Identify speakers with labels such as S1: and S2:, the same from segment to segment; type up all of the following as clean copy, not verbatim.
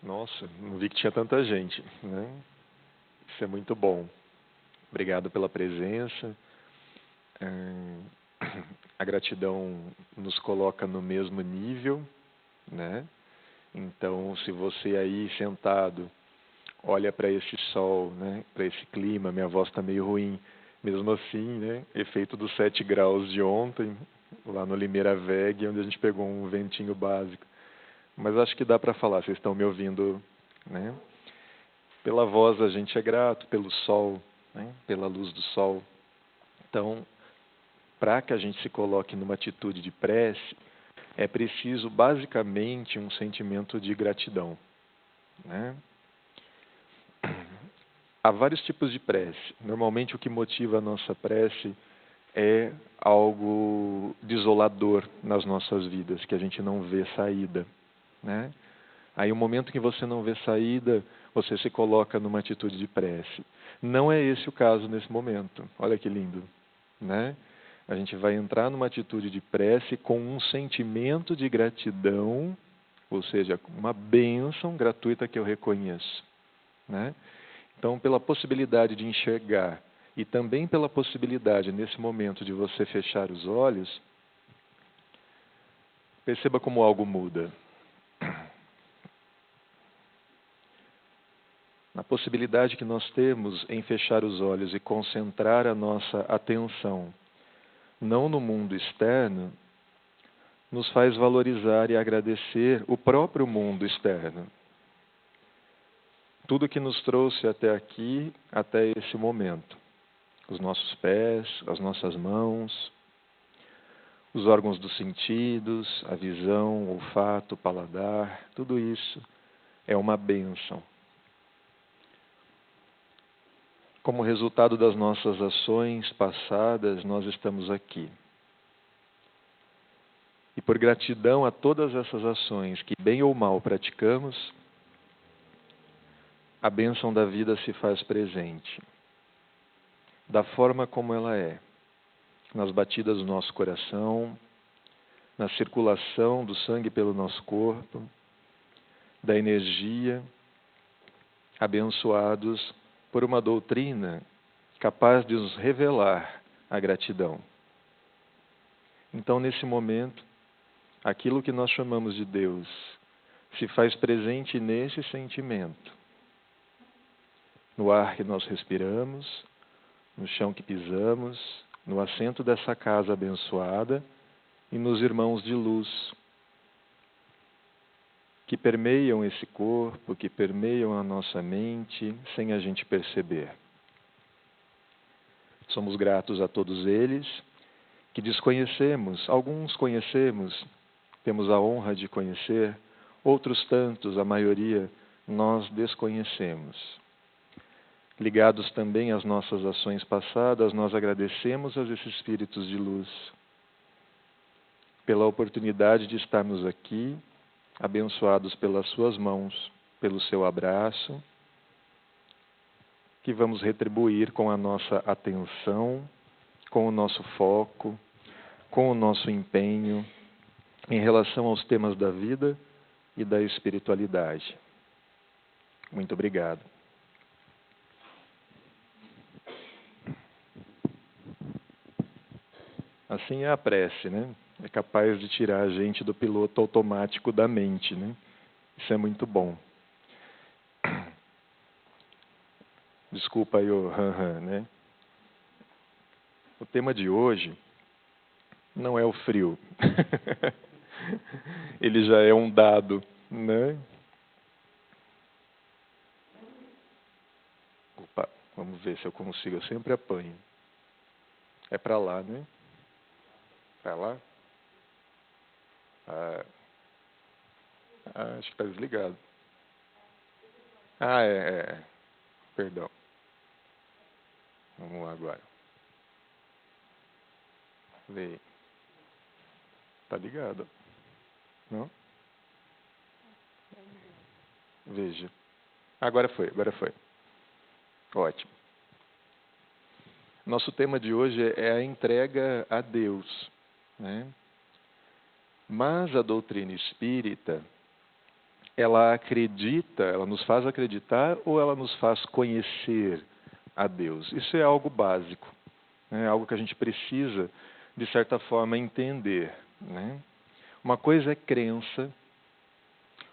S1: Nossa, não vi que tinha tanta gente, né? Isso é muito bom. Obrigado pela presença. Ahn, A gratidão nos coloca no mesmo nível, né? Então, se você aí sentado olha para esse sol, né? Para esse clima, minha voz está meio ruim. Mesmo assim, né? Efeito dos 7 graus de ontem, lá no Limeira Veg, onde a gente pegou um ventinho básico. Mas acho que dá para falar, vocês estão me ouvindo, né? Pela voz a gente é grato, pelo sol, né? Pela luz do sol. Então, para que a gente se coloque numa atitude de prece, é preciso basicamente um sentimento de gratidão, né? Há vários tipos de prece. Normalmente o que motiva a nossa prece é algo desolador nas nossas vidas, que a gente não vê saída, né? Aí, o momento que você não vê saída, você se coloca numa atitude de prece. Não é esse o caso nesse momento. Olha que lindo, né? A gente vai entrar numa atitude de prece com um sentimento de gratidão, ou seja, uma bênção gratuita que eu reconheço, né? Então, pela possibilidade de enxergar e também pela possibilidade, nesse momento, de você fechar os olhos, perceba como algo muda. Na possibilidade que nós temos em fechar os olhos e concentrar a nossa atenção não no mundo externo, nos faz valorizar e agradecer o próprio mundo externo. Tudo que nos trouxe até aqui, até esse momento. Os nossos pés, as nossas mãos, os órgãos dos sentidos, a visão, o olfato, o paladar, tudo isso é uma bênção. Como resultado das nossas ações passadas, nós estamos aqui. E por gratidão a todas essas ações que, bem ou mal, praticamos, a bênção da vida se faz presente, da forma como ela é, nas batidas do nosso coração, na circulação do sangue pelo nosso corpo, da energia, abençoados por uma doutrina capaz de nos revelar a gratidão. Então, nesse momento, aquilo que nós chamamos de Deus se faz presente nesse sentimento. No ar que nós respiramos, no chão que pisamos, no assento dessa casa abençoada e nos irmãos de luz que permeiam esse corpo, que permeiam a nossa mente sem a gente perceber. Somos gratos a todos eles que desconhecemos, alguns conhecemos, temos a honra de conhecer, outros tantos, a maioria, nós desconhecemos. Ligados também às nossas ações passadas, nós agradecemos a esses espíritos de luz pela oportunidade de estarmos aqui, abençoados pelas suas mãos, pelo seu abraço, que vamos retribuir com a nossa atenção, com o nosso foco, com o nosso empenho em relação aos temas da vida e da espiritualidade. Muito obrigado. Assim é a prece, né? É capaz de tirar a gente do piloto automático da mente, né? Isso é muito bom. Desculpa aí o né? O tema de hoje não é o frio. Ele já é um dado, né? Opa, vamos ver se eu consigo. Eu sempre apanho. É para lá, né? Para lá? Acho que está desligado. É. Perdão. Vamos lá agora. Vê. Tá ligado? Não? Veja. Agora foi. Ótimo. Nosso tema de hoje é a entrega a Deus, né? Mas a doutrina espírita ela acredita, ela nos faz acreditar ou ela nos faz conhecer a Deus? Isso é algo básico, é algo que a gente precisa, de certa forma, entender, né? Uma coisa é crença,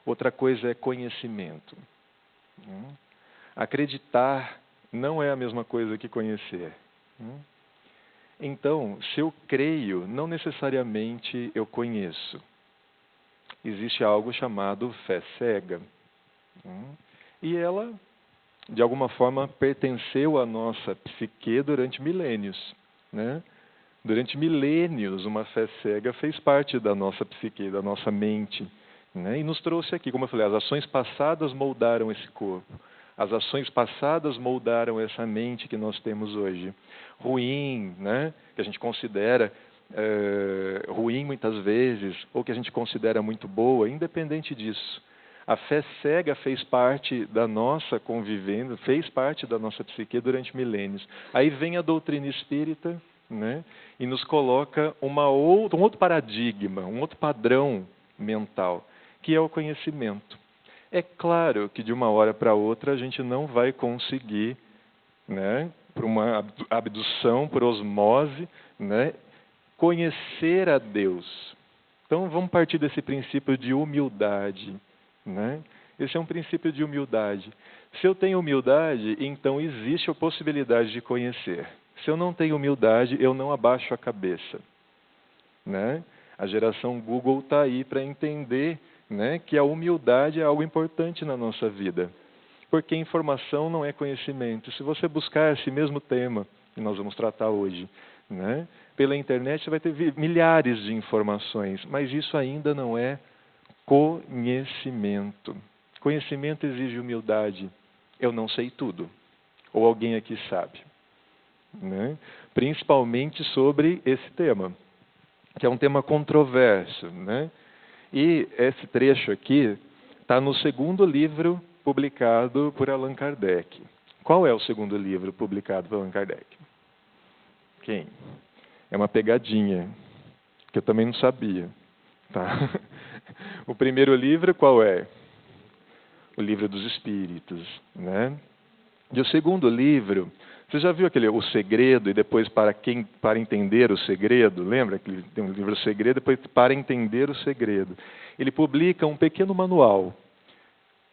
S1: outra coisa é conhecimento. Acreditar não é a mesma coisa que conhecer. Então, se eu creio, não necessariamente eu conheço. Existe algo chamado fé cega. E ela, de alguma forma, pertenceu à nossa psique durante milênios, né? Durante milênios, uma fé cega fez parte da nossa psique, da nossa mente, né? E nos trouxe aqui, como eu falei, as ações passadas moldaram esse corpo. As ações passadas moldaram essa mente que nós temos hoje. Ruim, né? Que a gente considera ruim muitas vezes, ou que a gente considera muito boa, independente disso. A fé cega fez parte da nossa convivência, fez parte da nossa psique durante milênios. Aí vem a doutrina espírita, né? E nos coloca um outro paradigma, um outro padrão mental, que é o conhecimento. É claro que de uma hora para outra a gente não vai conseguir, né, por uma abdução, por osmose, né, conhecer a Deus. Então vamos partir desse princípio de humildade, né? Esse é um princípio de humildade. Se eu tenho humildade, então existe a possibilidade de conhecer. Se eu não tenho humildade, eu não abaixo a cabeça, né? A geração Google está aí para entender, né, que a humildade é algo importante na nossa vida. Porque informação não é conhecimento. Se você buscar esse mesmo tema que nós vamos tratar hoje, né, pela internet, você vai ter milhares de informações, mas isso ainda não é conhecimento. Conhecimento exige humildade. Eu não sei tudo. Ou alguém aqui sabe, né? Principalmente sobre esse tema, que é um tema controverso, né? E esse trecho aqui está no segundo livro publicado por Allan Kardec. Qual é o segundo livro publicado por Allan Kardec? Quem? É uma pegadinha, que eu também não sabia. Tá? O primeiro livro qual é? O Livro dos Espíritos, né? E o segundo livro, você já viu aquele O Segredo e depois para entender o segredo? Lembra que tem um livro O Segredo, depois para entender o segredo. Ele publica um pequeno manual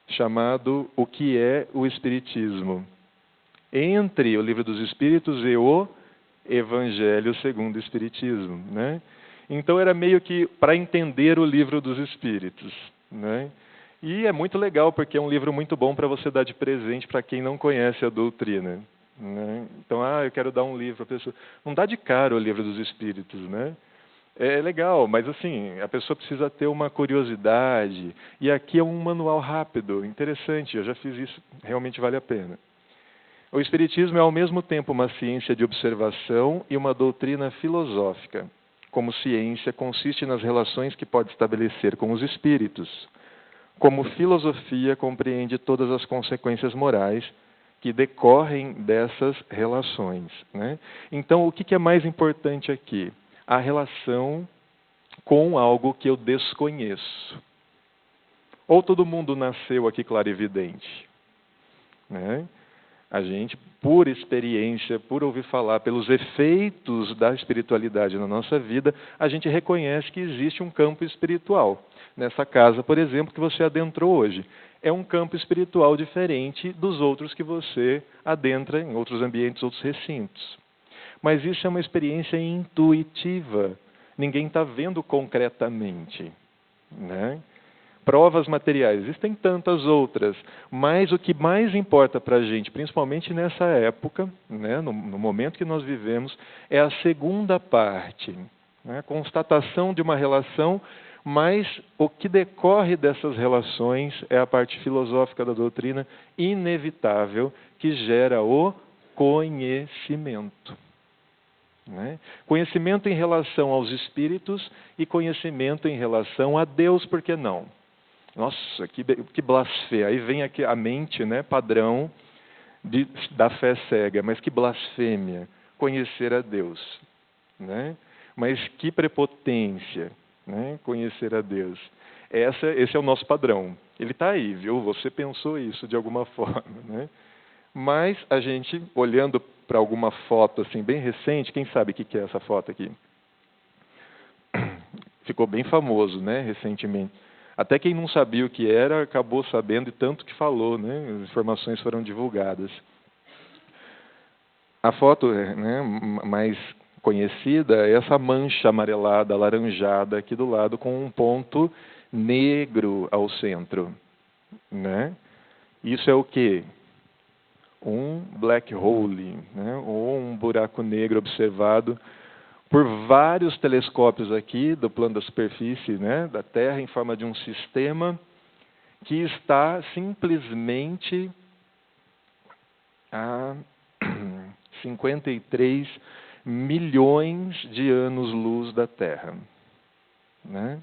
S1: chamado O que é o Espiritismo, entre o Livro dos Espíritos e o Evangelho segundo o Espiritismo, né? Então era meio que para entender o Livro dos Espíritos, né? E é muito legal porque é um livro muito bom para você dar de presente para quem não conhece a doutrina, né? Então, eu quero dar um livro para a pessoa. Não dá de cara o Livro dos Espíritos, né? É legal, mas assim, a pessoa precisa ter uma curiosidade. E aqui é um manual rápido, interessante, eu já fiz isso, realmente vale a pena. O Espiritismo é ao mesmo tempo uma ciência de observação e uma doutrina filosófica. Como ciência, consiste nas relações que pode estabelecer com os espíritos. Como filosofia, compreende todas as consequências morais que decorrem dessas relações, né? Então, o que é mais importante aqui? A relação com algo que eu desconheço. Ou todo mundo nasceu aqui clarividente, né? A gente, por experiência, por ouvir falar, pelos efeitos da espiritualidade na nossa vida, a gente reconhece que existe um campo espiritual. Nessa casa, por exemplo, que você adentrou hoje. É um campo espiritual diferente dos outros que você adentra em outros ambientes, outros recintos. Mas isso é uma experiência intuitiva. Ninguém está vendo concretamente, né? Provas materiais, existem tantas outras, mas o que mais importa para a gente, principalmente nessa época, né, no momento que nós vivemos, é a segunda parte, né, a constatação de uma relação, mas o que decorre dessas relações é a parte filosófica da doutrina inevitável que gera o conhecimento. Né? Conhecimento em relação aos espíritos e conhecimento em relação a Deus, por que não? Nossa, que blasfêmia. Aí vem aqui a mente, né, padrão da fé cega, mas que blasfêmia, conhecer a Deus, né? Mas que prepotência, né, conhecer a Deus. Esse é o nosso padrão. Ele está aí, viu? Você pensou isso de alguma forma, né? Mas a gente, olhando para alguma foto assim bem recente, quem sabe o que é essa foto aqui? Ficou bem famoso, né, recentemente. Até quem não sabia o que era, acabou sabendo, e tanto que falou, né? As informações foram divulgadas. A foto, né, mais conhecida é essa mancha amarelada, alaranjada aqui do lado, com um ponto negro ao centro, né? Isso é o quê? Um black hole, né? Ou um buraco negro observado por vários telescópios aqui do plano da superfície, né, da Terra, em forma de um sistema que está simplesmente a 53 milhões de anos-luz da Terra, né?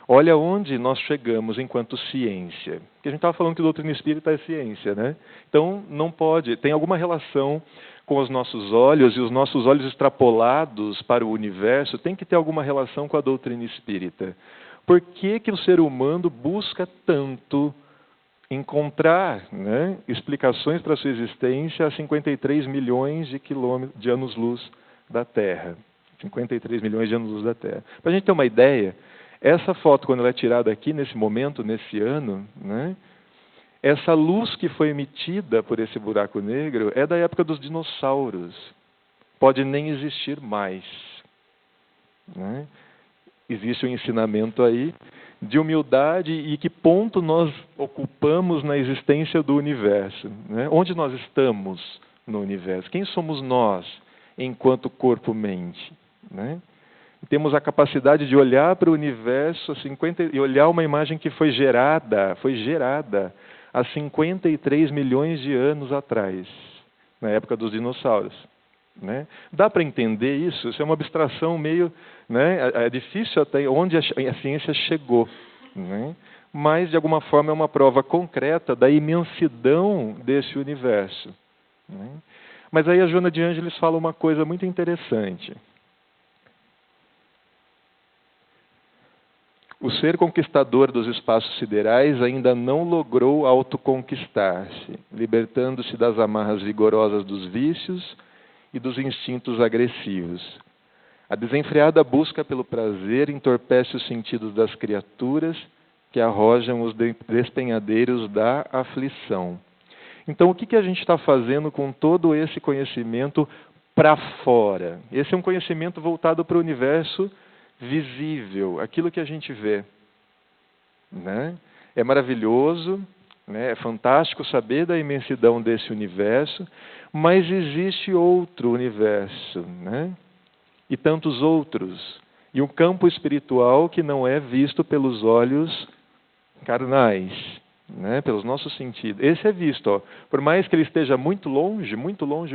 S1: Olha onde nós chegamos enquanto ciência. Porque a gente estava falando que a doutrina espírita é ciência, né? Então, não pode. Tem alguma relação com os nossos olhos, e os nossos olhos extrapolados para o universo tem que ter alguma relação com a doutrina espírita. Por que o ser humano busca tanto encontrar, né, explicações para a sua existência a 53 milhões de anos-luz da Terra? 53 milhões de anos-luz da Terra. Para a gente ter uma ideia, essa foto, quando ela é tirada aqui, nesse momento, nesse ano, né, essa luz que foi emitida por esse buraco negro é da época dos dinossauros. Pode nem existir mais, né? Existe um ensinamento aí de humildade e que ponto nós ocupamos na existência do universo, né? Onde nós estamos no universo? Quem somos nós enquanto corpo-mente, né? Temos a capacidade de olhar para o universo e olhar uma imagem que foi gerada há 53 milhões de anos atrás, na época dos dinossauros, né? Dá para entender isso? Isso é uma abstração meio, né? É difícil até onde a ciência chegou, né? Mas, de alguma forma, é uma prova concreta da imensidão desse universo, né? Mas aí a Joana de Ângeles fala uma coisa muito interessante. O ser conquistador dos espaços siderais ainda não logrou autoconquistar-se, libertando-se das amarras vigorosas dos vícios e dos instintos agressivos. A desenfreada busca pelo prazer entorpece os sentidos das criaturas que arrojam os despenhadeiros da aflição. Então, o que a gente está fazendo com todo esse conhecimento para fora? Esse é um conhecimento voltado para o universo visível, aquilo que a gente vê, né? É maravilhoso, né? É fantástico saber da imensidão desse universo, mas existe outro universo, né? E tantos outros. E um campo espiritual que não é visto pelos olhos carnais, né? Pelos nossos sentidos. Esse é visto, ó. Por mais que ele esteja muito longe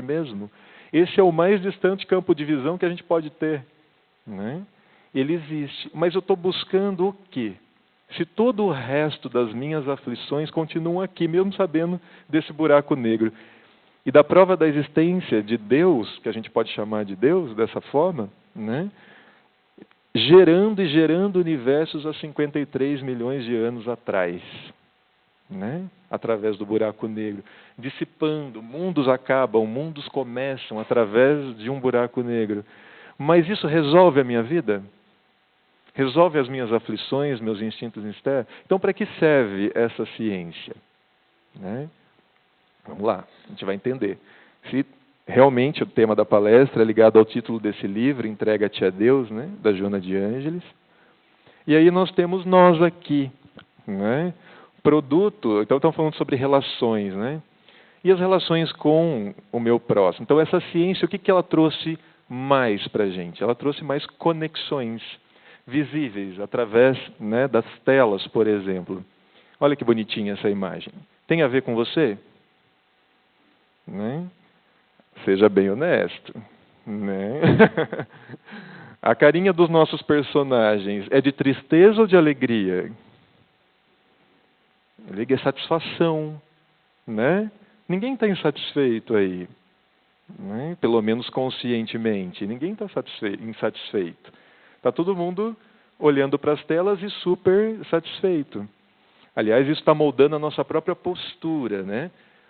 S1: mesmo, esse é o mais distante campo de visão que a gente pode ter, né? Ele existe. Mas eu estou buscando o quê? Se todo o resto das minhas aflições continuam aqui, mesmo sabendo desse buraco negro. E da prova da existência de Deus, que a gente pode chamar de Deus dessa forma, né? Gerando e gerando universos há 53 milhões de anos atrás, né? Através do buraco negro. Dissipando, mundos acabam, mundos começam através de um buraco negro. Mas isso resolve a minha vida? Resolve as minhas aflições, meus instintos externos? Então, para que serve essa ciência, né? Vamos lá, a gente vai entender. Se realmente o tema da palestra é ligado ao título desse livro, Entrega-te a Deus, né? Da Joana de Ângeles. E aí nós temos nós aqui, né? Produto, então estamos falando sobre relações, né? E as relações com o meu próximo. Então, essa ciência, o que ela trouxe mais para a gente? Ela trouxe mais conexões visíveis, através, né, das telas, por exemplo. Olha que bonitinha essa imagem. Tem a ver com você? Né? Seja bem honesto. Né? A carinha dos nossos personagens é de tristeza ou de alegria? Alegria é satisfação, né? Ninguém está insatisfeito aí, né? Pelo menos conscientemente. Ninguém está insatisfeito. Está todo mundo olhando para as telas e super satisfeito. Aliás, isso está moldando a nossa própria postura, né?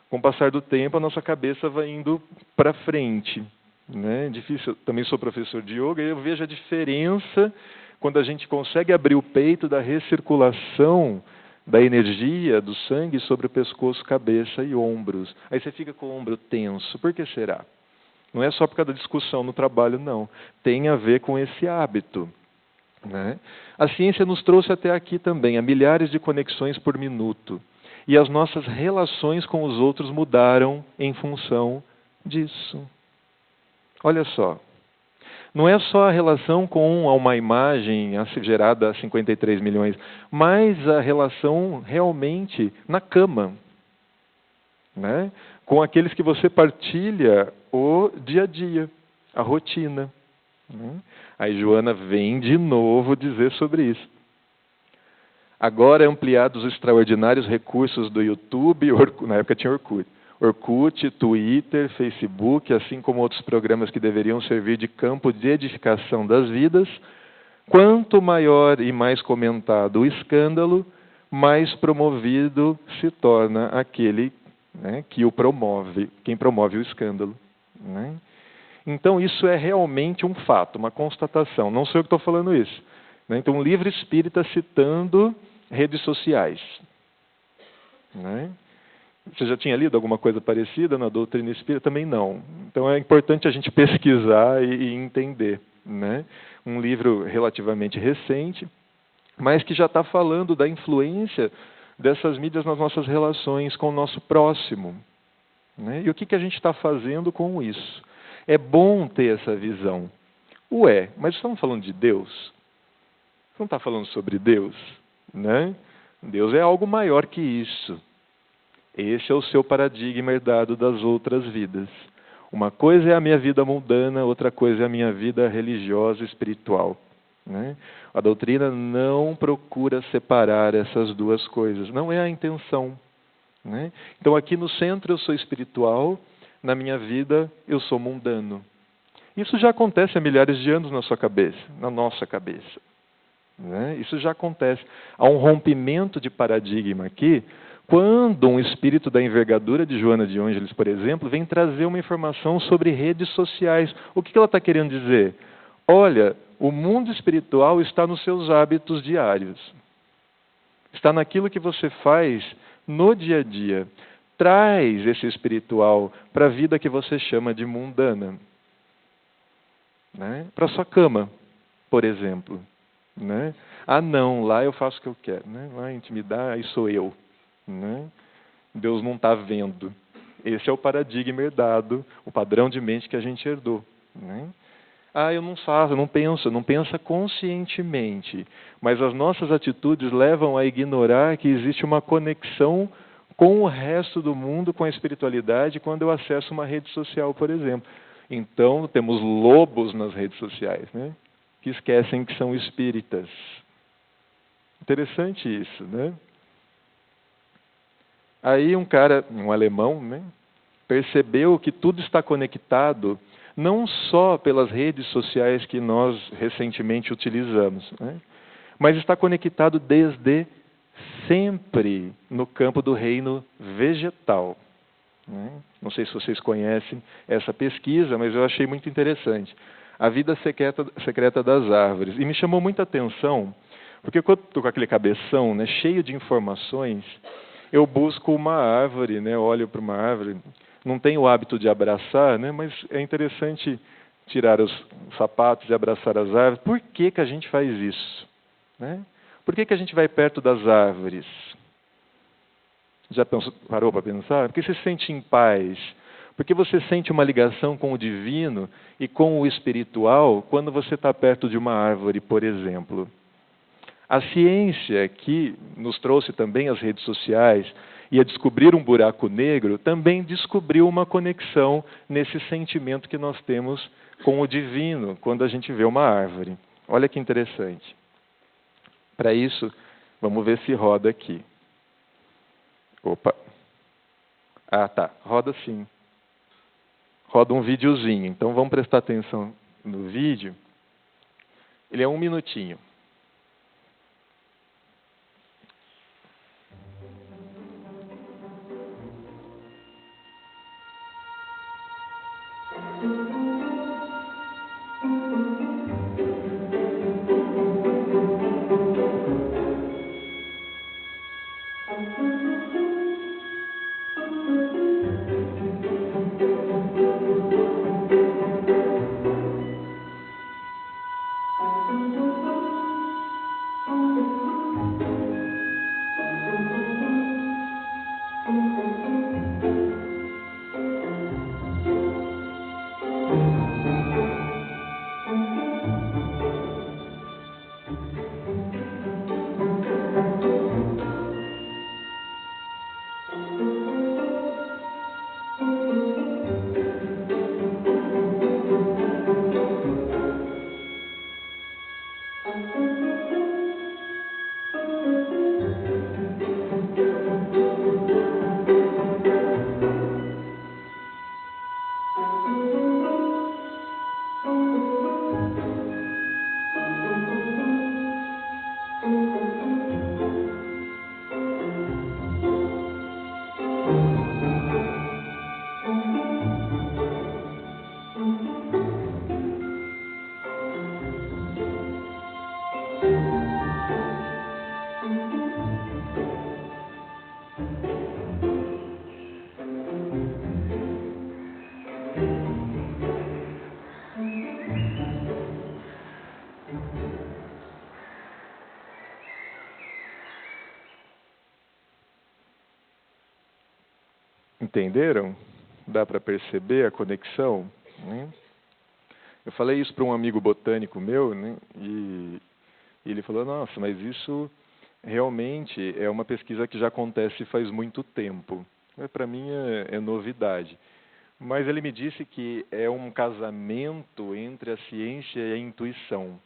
S1: Com o passar do tempo, a nossa cabeça vai indo para frente, né? Difícil. Também sou professor de yoga e eu vejo a diferença quando a gente consegue abrir o peito da recirculação da energia do sangue sobre o pescoço, cabeça e ombros. Aí você fica com o ombro tenso. Por que será? Não é só por causa da discussão no trabalho, não. Tem a ver com esse hábito, né? A ciência nos trouxe até aqui também, a milhares de conexões por minuto. E as nossas relações com os outros mudaram em função disso. Olha só. Não é só a relação com uma imagem gerada há 53 milhões, mas a relação realmente na cama, né? Com aqueles que você partilha o dia a dia, a rotina. Aí Joana vem de novo dizer sobre isso. Agora ampliados os extraordinários recursos do YouTube, na época tinha Orkut, Twitter, Facebook, assim como outros programas que deveriam servir de campo de edificação das vidas, quanto maior e mais comentado o escândalo, mais promovido se torna aquele, né, que o promove, quem promove o escândalo, né? Então isso é realmente um fato, uma constatação. Não sou eu que estou falando isso, né? Então um livro espírita citando redes sociais, né? Você já tinha lido alguma coisa parecida na doutrina espírita? Também não. Então é importante a gente pesquisar e entender, né? Um livro relativamente recente, mas que já está falando da influência dessas mídias nas nossas relações com o nosso próximo, né? E o que a gente está fazendo com isso? É bom ter essa visão. Ué, mas estamos falando de Deus? Você não está falando sobre Deus, né? Deus é algo maior que isso. Esse é o seu paradigma herdado das outras vidas. Uma coisa é a minha vida mundana, outra coisa é a minha vida religiosa e espiritual, né? A doutrina não procura separar essas duas coisas. Não é a intenção, né? Então aqui no centro eu sou espiritual, na minha vida eu sou mundano. Isso já acontece há milhares de anos na sua cabeça, na nossa cabeça, né? Isso já acontece. Há um rompimento de paradigma aqui, quando um espírito da envergadura de Joana de Ângeles, por exemplo, vem trazer uma informação sobre redes sociais. O que ela está querendo dizer? Olha, o mundo espiritual está nos seus hábitos diários. Está naquilo que você faz no dia a dia. Traz esse espiritual para a vida que você chama de mundana, né? Para a sua cama, por exemplo, né? Ah, não, lá eu faço o que eu quero, né? Lá intimidar, aí sou eu, né? Deus não está vendo. Esse é o paradigma herdado, o padrão de mente que a gente herdou, né? Ah, eu não faço, eu não penso, não pensa conscientemente, mas as nossas atitudes levam a ignorar que existe uma conexão com o resto do mundo, com a espiritualidade, quando eu acesso uma rede social, por exemplo. Então, temos lobos nas redes sociais, né? Que esquecem que são espíritas. Interessante isso, né? Aí um cara, um alemão, né, percebeu que tudo está conectado, não só pelas redes sociais que nós recentemente utilizamos, né, mas está conectado desde sempre no campo do reino vegetal, né? Não sei se vocês conhecem essa pesquisa, mas eu achei muito interessante. A vida secreta das árvores. E me chamou muita atenção, porque quando estou com aquele cabeção, né, cheio de informações, eu busco uma árvore, né, olho para uma árvore. Não tenho o hábito de abraçar, né, mas é interessante tirar os sapatos e abraçar as árvores. Por que a gente faz isso, né? Por que a gente vai perto das árvores? Já parou para pensar? Porque você se sente em paz. Porque você sente uma ligação com o divino e com o espiritual quando você está perto de uma árvore, por exemplo. A ciência, que nos trouxe também as redes sociais e a descobrir um buraco negro, também descobriu uma conexão nesse sentimento que nós temos com o divino quando a gente vê uma árvore. Olha que interessante. Para isso, vamos ver se roda aqui. Opa. Ah, tá. Roda sim. Roda um videozinho. Então vamos prestar atenção no vídeo. Ele é 1 minutinho. Entenderam? Dá para perceber a conexão? Né? Eu falei isso para um amigo botânico meu, né? E ele falou, nossa, mas isso realmente é uma pesquisa que já acontece faz muito tempo. Para mim é novidade. Mas ele me disse que é um casamento entre a ciência e a intuição.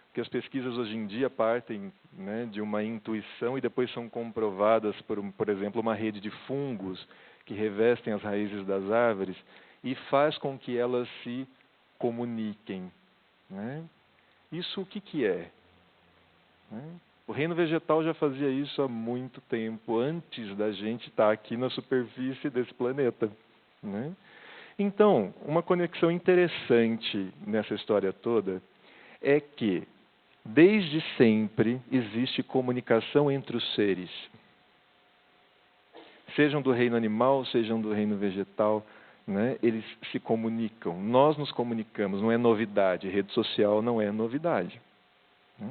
S1: Porque as pesquisas hoje em dia partem, né, de uma intuição e depois são comprovadas por exemplo, uma rede de fungos que revestem as raízes das árvores e faz com que elas se comuniquem. Né? Isso o que é? Né? O reino vegetal já fazia isso há muito tempo, antes da gente estar aqui na superfície desse planeta. Né? Então, uma conexão interessante nessa história toda é que, desde sempre, existe comunicação entre os seres. Sejam do reino animal, sejam do reino vegetal, né? Eles se comunicam. Nós nos comunicamos, não é novidade. Rede social não é novidade. Né?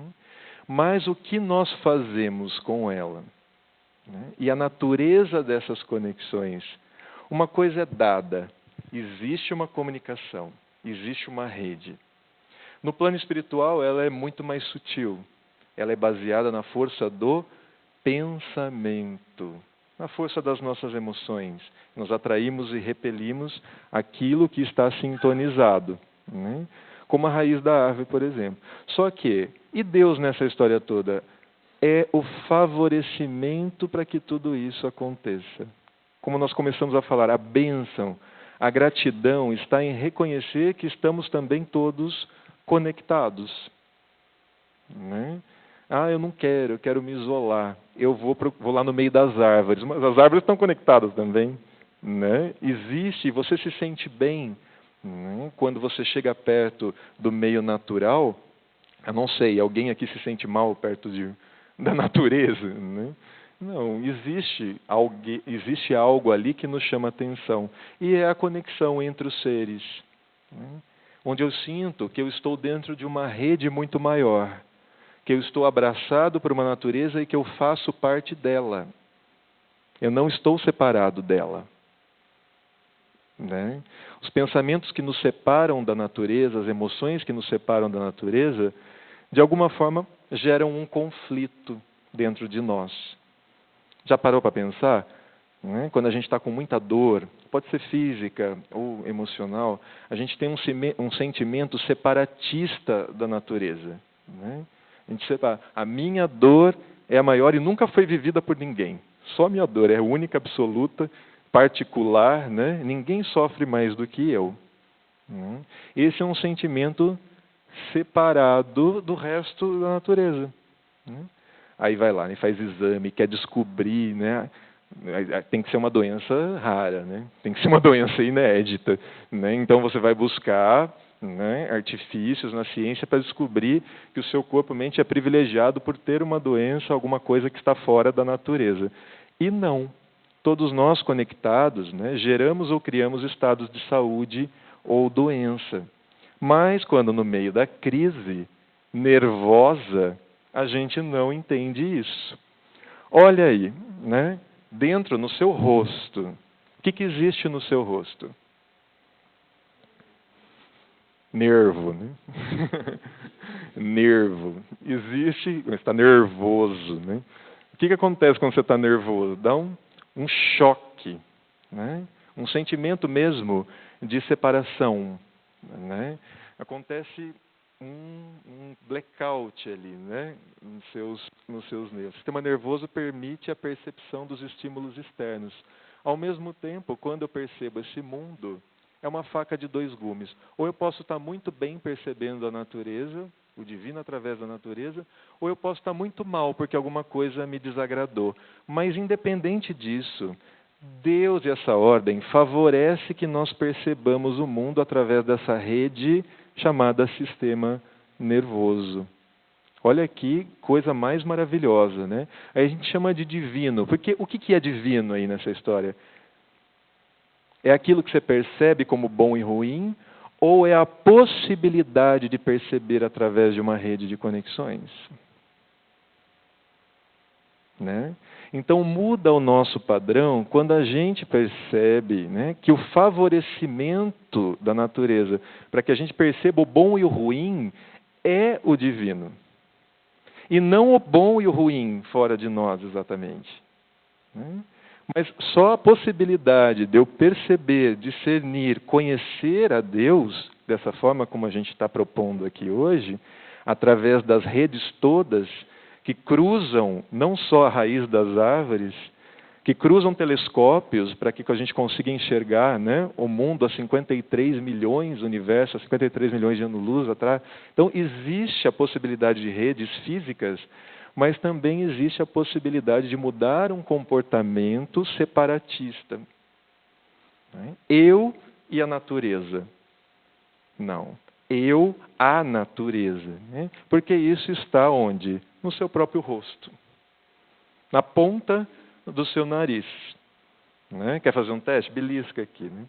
S1: Mas o que nós fazemos com ela? Né? E a natureza dessas conexões. Uma coisa é dada. Existe uma comunicação, existe uma rede. No plano espiritual, ela é muito mais sutil. Ela é baseada na força do pensamento, na força das nossas emoções. Nós atraímos e repelimos aquilo que está sintonizado, né? Como a raiz da árvore, por exemplo. Só que, e Deus nessa história toda? É o favorecimento para que tudo isso aconteça. Como nós começamos a falar, a bênção, a gratidão está em reconhecer que estamos também todos conectados. Né? Ah, eu não quero, eu quero me isolar. Eu vou lá no meio das árvores. Mas as árvores estão conectadas também. Né? Existe, você se sente bem. Né? Quando você chega perto do meio natural, eu não sei, alguém aqui se sente mal perto da natureza? Né? Não, existe algo ali que nos chama atenção. E é a conexão entre os seres. Né? Onde eu sinto que eu estou dentro de uma rede muito maior, que eu estou abraçado por uma natureza e que eu faço parte dela. Eu não estou separado dela. Né? Os pensamentos que nos separam da natureza, as emoções que nos separam da natureza, de alguma forma geram um conflito dentro de nós. Já parou para pensar? Né? Quando a gente está com muita dor, pode ser física ou emocional, a gente tem um sentimento separatista da natureza. Né? A gente separa. A minha dor é a maior e nunca foi vivida por ninguém. Só a minha dor é única, absoluta, particular. Né? Ninguém sofre mais do que eu. Né? Esse é um sentimento separado do resto da natureza. Né? Aí vai lá, faz exame, quer descobrir, né? Tem que ser uma doença rara, né? Tem que ser uma doença inédita. Né? Então você vai buscar, né, artifícios na ciência para descobrir que o seu corpo-mente é privilegiado por ter uma doença, alguma coisa que está fora da natureza. E não. Todos nós conectados, né, geramos ou criamos estados de saúde ou doença. Mas quando no meio da crise nervosa, a gente não entende isso. Olha aí, né? Dentro, no seu rosto. O que existe no seu rosto? Nervo, né? Nervo. Existe, você está nervoso, né? O que acontece quando você está nervoso? Dá um choque, né? Um sentimento mesmo de separação. Né? Acontece um blackout ali, né? nos seus nervos. O sistema nervoso permite a percepção dos estímulos externos. Ao mesmo tempo, quando eu percebo esse mundo, é uma faca de dois gumes. Ou eu posso estar muito bem percebendo a natureza, o divino através da natureza, ou eu posso estar muito mal porque alguma coisa me desagradou. Mas, independente disso, Deus e essa ordem favorece que nós percebamos o mundo através dessa rede chamada sistema nervoso. Olha que coisa mais maravilhosa, né? Aí a gente chama de divino. Porque o que é divino aí nessa história? É aquilo que você percebe como bom e ruim, ou é a possibilidade de perceber através de uma rede de conexões? Né? Então muda o nosso padrão quando a gente percebe, né, que o favorecimento da natureza, para que a gente perceba o bom e o ruim, é o divino. E não o bom e o ruim fora de nós, exatamente. Né? Mas só a possibilidade de eu perceber, discernir, conhecer a Deus, dessa forma como a gente está propondo aqui hoje, através das redes todas que cruzam não só a raiz das árvores, que cruzam telescópios para que a gente consiga enxergar, né, o mundo a 53 milhões, o universo a 53 milhões de anos-luz atrás. Então, existe a possibilidade de redes físicas, mas também existe a possibilidade de mudar um comportamento separatista. Né? Eu e a natureza. Não. Eu, a natureza. Né? Porque isso está onde? No seu próprio rosto. Na ponta do seu nariz. Né? Quer fazer um teste? Belisca aqui. Né?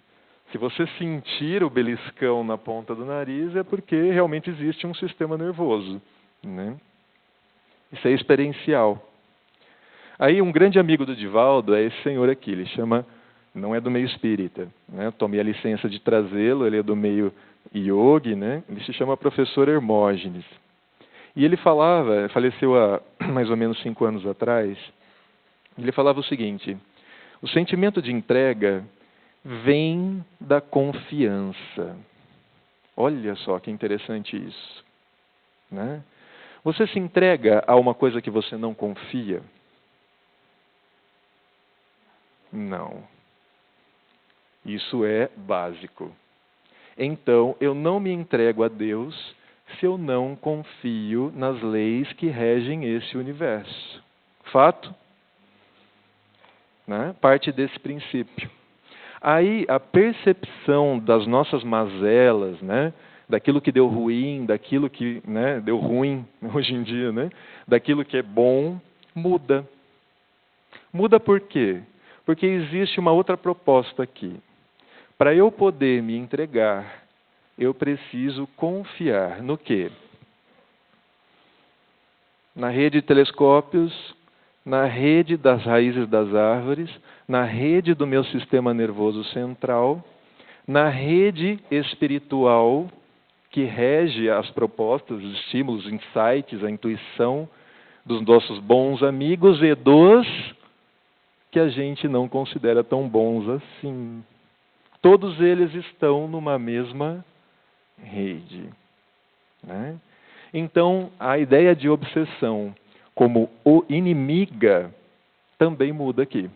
S1: Se você sentir o beliscão na ponta do nariz, é porque realmente existe um sistema nervoso. Né? Isso é experiencial. Aí um grande amigo do Divaldo é esse senhor aqui. Ele chama, não é do meio espírita. Né? Eu tomei a licença de trazê-lo, ele é do meio yogi, né? Ele se chama professor Hermógenes. E ele falava, faleceu há mais ou menos 5 anos atrás, ele falava o seguinte: o sentimento de entrega vem da confiança. Olha só que interessante isso. Né? Você se entrega a uma coisa que você não confia? Não. Isso é básico. Então, eu não me entrego a Deus se eu não confio nas leis que regem esse universo. Fato? Né? Parte desse princípio. Aí, a percepção das nossas mazelas, né? Daquilo que deu ruim, daquilo que, né, deu ruim hoje em dia, né? Daquilo que é bom, muda. Muda por quê? Porque existe uma outra proposta aqui. Para eu poder me entregar, eu preciso confiar no quê? Na rede de telescópios, na rede das raízes das árvores, na rede do meu sistema nervoso central, na rede espiritual que rege as propostas, os estímulos, os insights, a intuição dos nossos bons amigos e dos que a gente não considera tão bons assim. Todos eles estão numa mesma rede. Né? Então, a ideia de obsessão como o inimiga também muda aqui.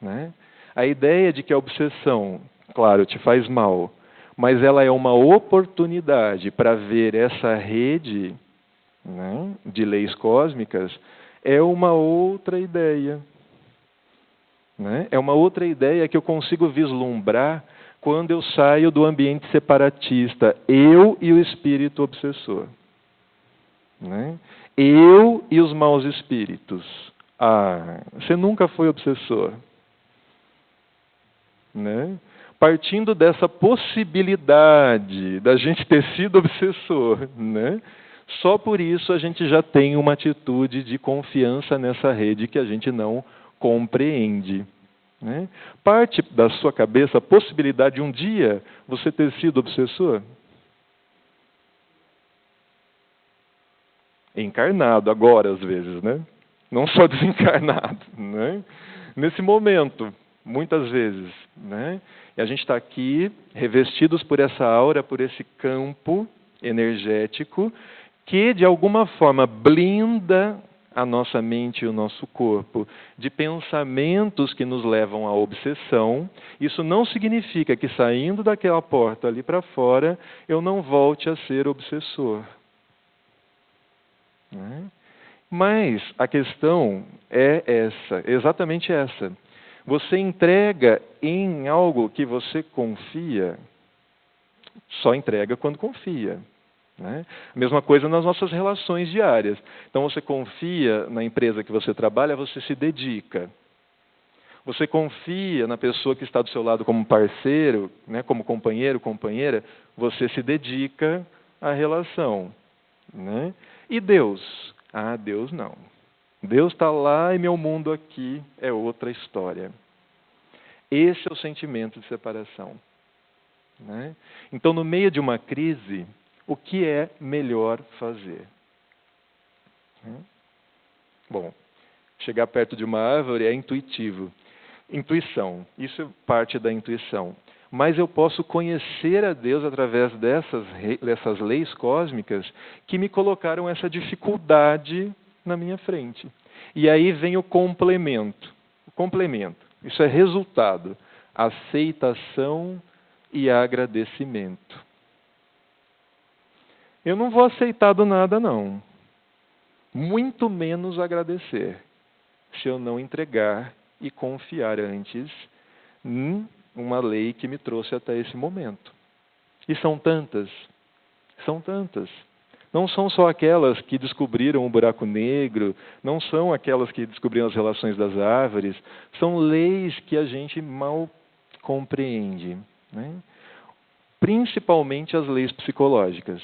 S1: Né? A ideia de que a obsessão, claro, te faz mal, mas ela é uma oportunidade para ver essa rede, né, de leis cósmicas, é uma outra ideia. Né? É uma outra ideia que eu consigo vislumbrar quando eu saio do ambiente separatista, eu e o espírito obsessor. Né? Eu e os maus espíritos. Ah, você nunca foi obsessor. Né? Partindo dessa possibilidade da gente ter sido obsessor, né? Só por isso a gente já tem uma atitude de confiança nessa rede que a gente não compreende. Né? Parte da sua cabeça a possibilidade de um dia você ter sido obsessor? Encarnado, agora às vezes, né? Não só desencarnado. Né? Nesse momento, muitas vezes. Né? E a gente está aqui revestidos por essa aura, por esse campo energético que, de alguma forma, blinda a nossa mente e o nosso corpo de pensamentos que nos levam à obsessão. Isso não significa que, saindo daquela porta ali para fora, eu não volte a ser obsessor. Né? Mas a questão é essa, exatamente essa. Você entrega em algo que você confia, só entrega quando confia. né? A mesma coisa nas nossas relações diárias. Então, você confia na empresa que você trabalha, você se dedica. Você confia na pessoa que está do seu lado como parceiro, né, como companheiro, companheira, você se dedica à relação. Né? E Deus? Ah, Deus não. Deus está lá e meu mundo aqui é outra história. Esse é o sentimento de separação. Né? Então, no meio de uma crise, o que é melhor fazer? Bom, chegar perto de uma árvore é intuitivo. Intuição, isso é parte da intuição. Mas eu posso conhecer a Deus através dessas leis cósmicas que me colocaram essa dificuldade na minha frente. E aí vem o complemento. O complemento, isso é resultado. Aceitação e agradecimento. Eu não vou aceitar do nada, não. Muito menos agradecer, se eu não entregar e confiar antes em uma lei que me trouxe até esse momento. E são tantas. Não são só aquelas que descobriram o buraco negro, não são aquelas que descobriram as relações das árvores, são leis que a gente mal compreende. Né? Principalmente as leis psicológicas.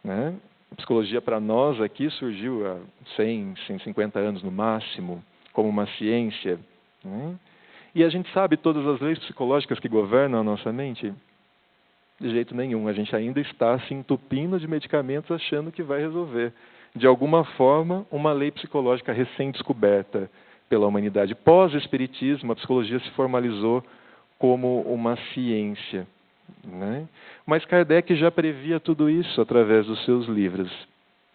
S1: Né? A psicologia para nós aqui surgiu há 100, 150 anos no máximo, como uma ciência. Né? E a gente sabe todas as leis psicológicas que governam a nossa mente? De jeito nenhum. A gente ainda está se entupindo de medicamentos achando que vai resolver. De alguma forma, uma lei psicológica recém-descoberta pela humanidade. Pós-espiritismo, a psicologia se formalizou como uma ciência. Né? Mas Kardec já previa tudo isso através dos seus livros.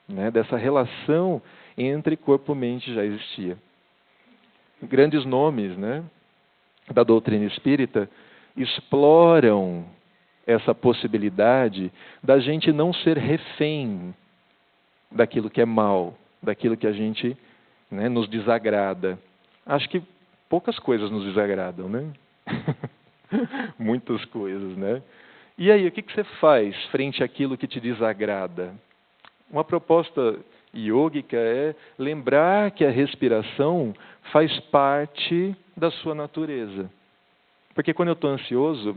S1: Né? Dessa relação entre corpo e mente já existia. Grandes nomes, né, da doutrina espírita exploram essa possibilidade da gente não ser refém daquilo que é mal, daquilo que a gente, né, nos desagrada. Acho que poucas coisas nos desagradam, né? Muitas coisas, né? E aí, o que você faz frente àquilo que te desagrada? Uma proposta yógica é lembrar que a respiração faz parte da sua natureza. Porque quando eu estou ansioso,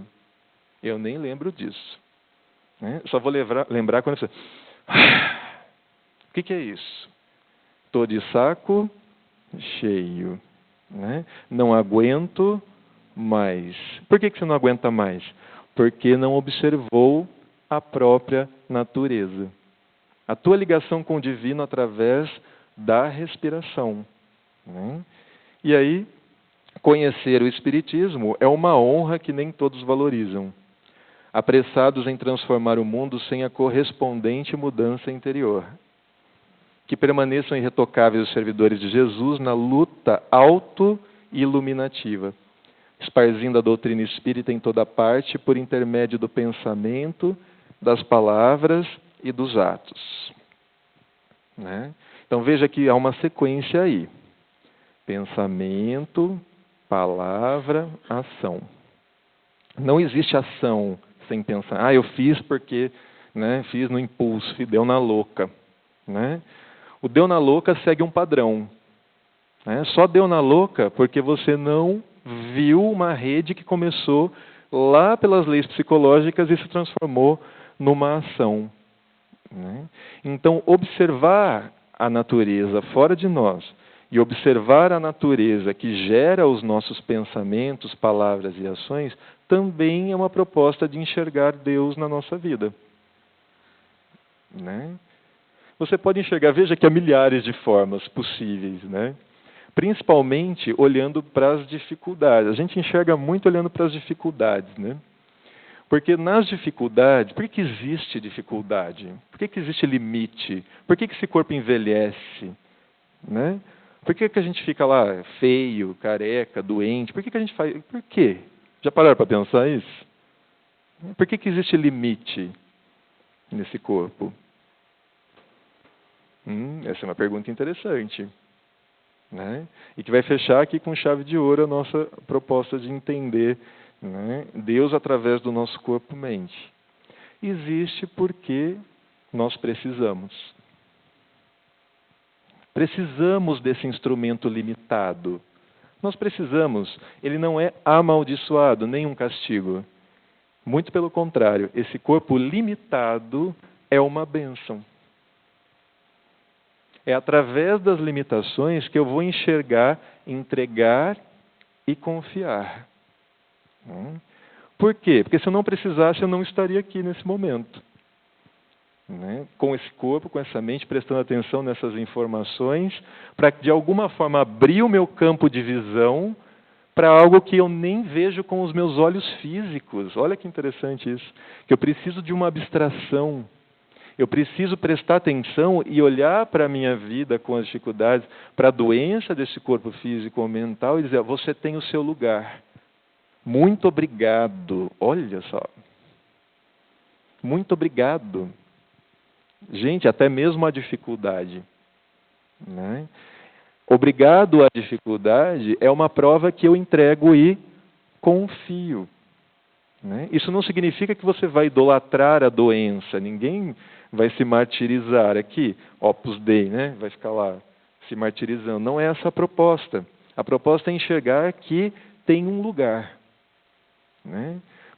S1: eu nem lembro disso. Né? Só vou lembrar quando eu... O que é isso? Estou de saco cheio. Né? Não aguento mais. Por que você não aguenta mais? Porque não observou a própria natureza. A tua ligação com o divino através da respiração. Né? E aí, conhecer o Espiritismo é uma honra que nem todos valorizam. Apressados em transformar o mundo sem a correspondente mudança interior. Que permaneçam irretocáveis os servidores de Jesus na luta auto-iluminativa, esparzindo a doutrina espírita em toda parte por intermédio do pensamento, das palavras e dos atos. Né? Então veja que há uma sequência aí. Pensamento, palavra, ação. Não existe ação sem pensar. Ah, eu fiz porque, né, fiz no impulso, deu na louca. Né? O deu na louca segue um padrão. Né? Só deu na louca porque você não viu uma rede que começou lá pelas leis psicológicas e se transformou numa ação. Né? Então, observar a natureza fora de nós e observar a natureza que gera os nossos pensamentos, palavras e ações também é uma proposta de enxergar Deus na nossa vida. Né? Você pode enxergar, veja que há milhares de formas possíveis, né? Principalmente olhando para as dificuldades. A gente enxerga muito olhando para as dificuldades, né? Porque nas dificuldades, por que existe dificuldade? Por que existe limite? Por que esse corpo envelhece? Né? Por que a gente fica lá feio, careca, doente? Por que a gente faz? Por quê? Já pararam para pensar isso? Por que existe limite nesse corpo? Essa é uma pergunta interessante. Né? E que vai fechar aqui com chave de ouro a nossa proposta de entender, né, Deus através do nosso corpo-mente. existe porque nós precisamos. Precisamos desse instrumento limitado. Nós precisamos. Ele não é amaldiçoado, nem um castigo. Muito pelo contrário, esse corpo limitado é uma bênção. É através das limitações que eu vou enxergar, entregar e confiar. Por quê? Porque se eu não precisasse, eu não estaria aqui nesse momento. Com esse corpo, com essa mente, prestando atenção nessas informações, para de alguma forma abrir o meu campo de visão para algo que eu nem vejo com os meus olhos físicos. Olha que interessante isso. Que eu preciso de uma abstração. Eu preciso prestar atenção e olhar para a minha vida com as dificuldades, para a doença desse corpo físico ou mental e dizer, você tem o seu lugar. Muito obrigado. Olha só. Muito obrigado. Gente, até mesmo a dificuldade. Obrigado à dificuldade é uma prova que eu entrego e confio. Isso não significa que você vai idolatrar a doença. Ninguém vai se martirizar aqui. Opus Dei, vai ficar lá se martirizando. Não é essa a proposta. A proposta é enxergar que tem um lugar.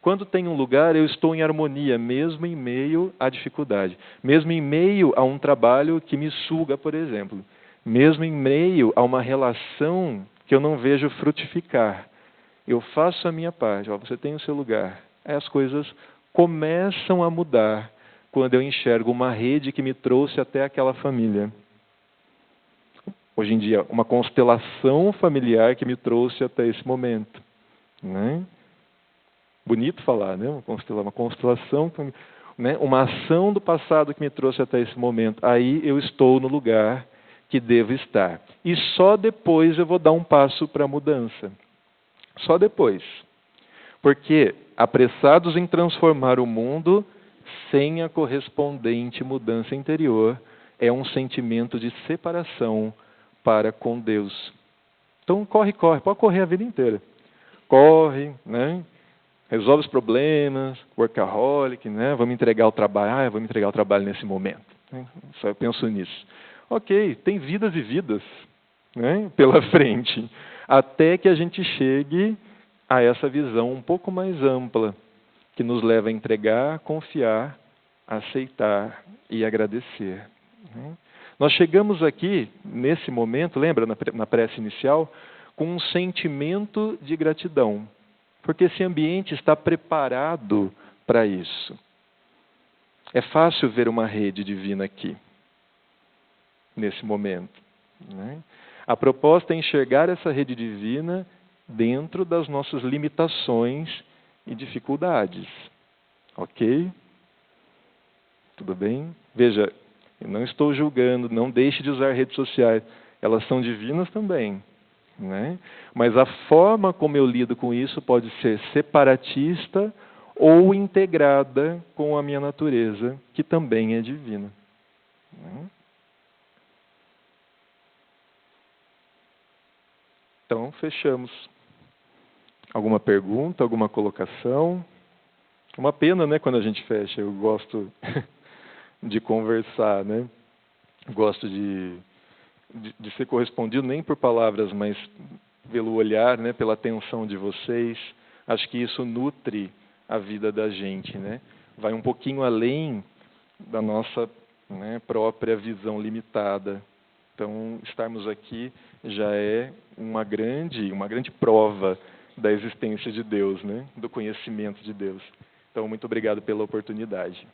S1: Quando tem um lugar, eu estou em harmonia, mesmo em meio à dificuldade. Mesmo em meio a um trabalho que me suga, por exemplo. Mesmo em meio a uma relação que eu não vejo frutificar. Eu faço a minha parte. Você tem o seu lugar. Aí as coisas começam a mudar quando eu enxergo uma rede que me trouxe até aquela família. Hoje em dia, uma constelação familiar que me trouxe até esse momento. Bonito falar, uma constelação, uma ação do passado que me trouxe até esse momento. Aí eu estou no lugar que devo estar. E só depois eu vou dar um passo para a mudança. Só depois. Porque apressados em transformar o mundo, sem a correspondente mudança interior, é um sentimento de separação para com Deus. Então corre, pode correr a vida inteira. Corre, resolve os problemas, workaholic, vamos entregar o trabalho, vamos entregar o trabalho nesse momento. Só eu penso nisso. Ok, tem vidas e vidas pela frente, até que a gente chegue a essa visão um pouco mais ampla, que nos leva a entregar, confiar, aceitar e agradecer. Nós chegamos aqui, nesse momento, lembra, na prece inicial, com um sentimento de gratidão, porque esse ambiente está preparado para isso. É fácil ver uma rede divina aqui, nesse momento. A proposta é enxergar essa rede divina dentro das nossas limitações e dificuldades. Ok? Tudo bem? Veja, eu não estou julgando, não deixe de usar redes sociais. Elas são divinas também. Mas a forma como eu lido com isso pode ser separatista ou integrada com a minha natureza, que também é divina. Então, fechamos. Alguma pergunta, alguma colocação? Uma pena, quando a gente fecha. Eu gosto de conversar, Gosto de ser correspondido nem por palavras, mas pelo olhar, pela atenção de vocês. Acho que isso nutre a vida da gente, Vai um pouquinho além da nossa própria visão limitada. Então, estarmos aqui já é uma grande prova da existência de Deus, do conhecimento de Deus. Então, muito obrigado pela oportunidade.